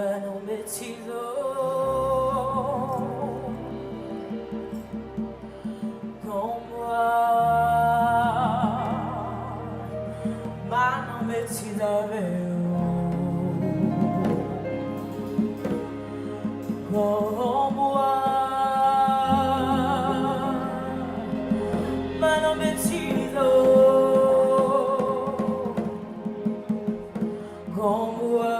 Manon Bettizo, comme moi, Manon Bettizo, comme moi, Manon Bettizo, comme moi.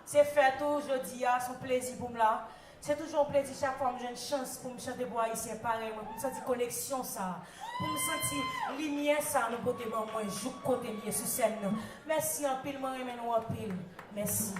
C'est fait tout, je dis, son plaisir pour moi. C'est toujours un plaisir chaque fois que j'ai une chance pour me chanter pour Haïtien pareil, pour me sentir connexion ça, pour me sentir lumière ça, nous côté moi, je côté lié sur scène. Merci en pile, moi, nous en pile. Merci.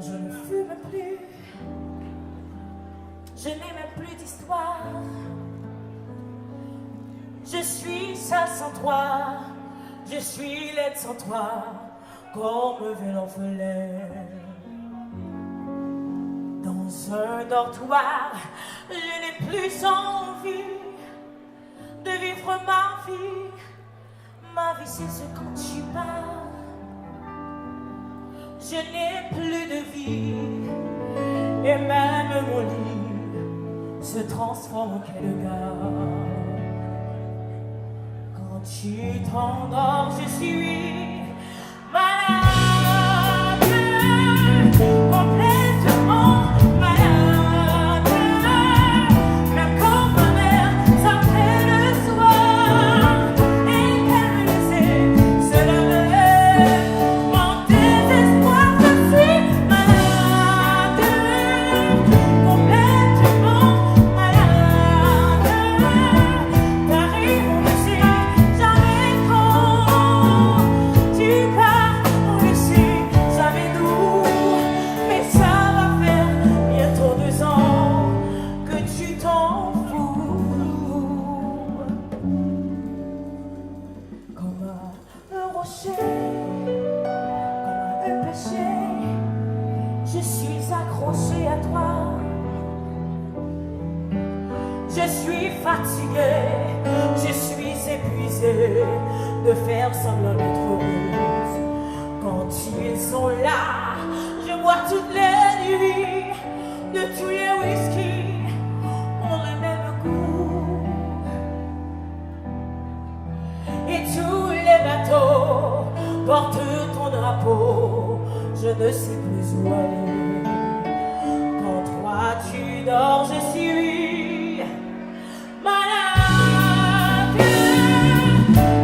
Je ne fume plus, je n'ai même plus d'histoire. Je suis seule sans toi, je suis laide sans toi. comme un orphelin. Dans un dortoir, je n'ai plus envie de vivre ma vie. Ma vie, c'est ce quand tu pars. Je n'ai plus de vie, et même mon lit se transforme en quelle gare. Quand tu t'endors, je suis malade, complètement malade. Même quand ma mère s'appelle le soir et qu'elle me laissait seule, mon désespoir, je suis malade, complètement malade. T'arrives, on ne sait jamais quand tu pars, on ne sait jamais d'où, mais ça va faire bientôt 2 ans que tu t'en fous. Comme un rocher, comme un péché, je suis accroché à toi. Je suis fatigué, je suis épuisé de faire semblant d'être heureuse. Quand ils sont là, je bois toutes les nuits de tous les whisky ont le même goût. Et tous les bateaux portent ton drapeau, je ne sais plus où aller. Quand toi tu dors, je suis malade,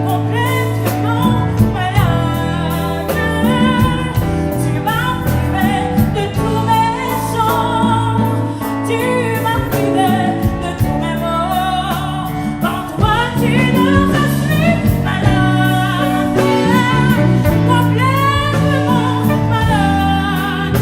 complètement malade. Tu m'as privé de tous mes chants, tu m'as privé de tous mes mots. Quand toi tu dors, je suis malade, complètement malade.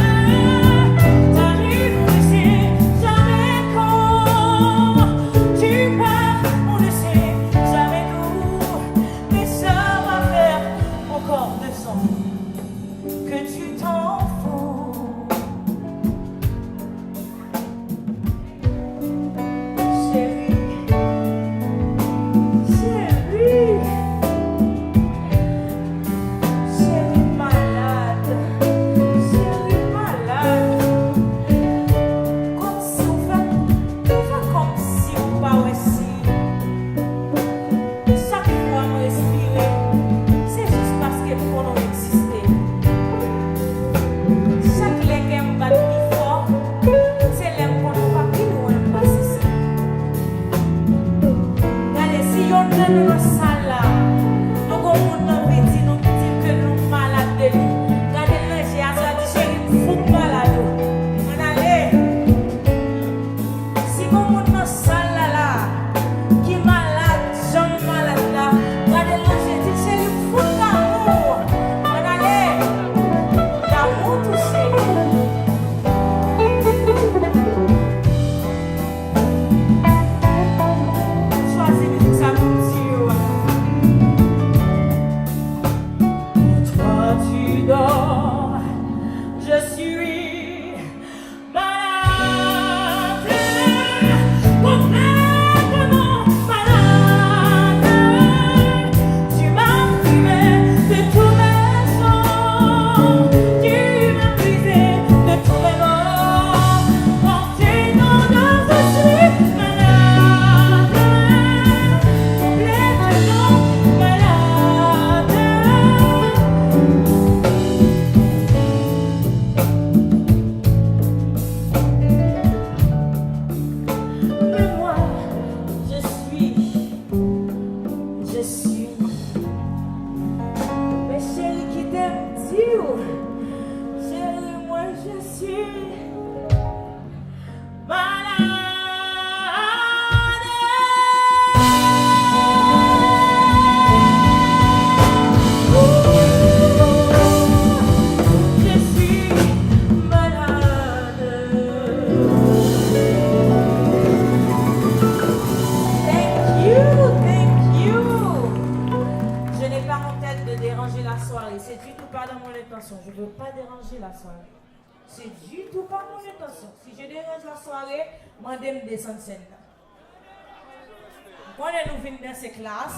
la soirée. C'est du tout pas dans mon intention. Je ne veux pas déranger la soirée. C'est du tout pas mon intention. Si je dérange la soirée, moi je me descendre scène. Quand nous venons dans ces classes,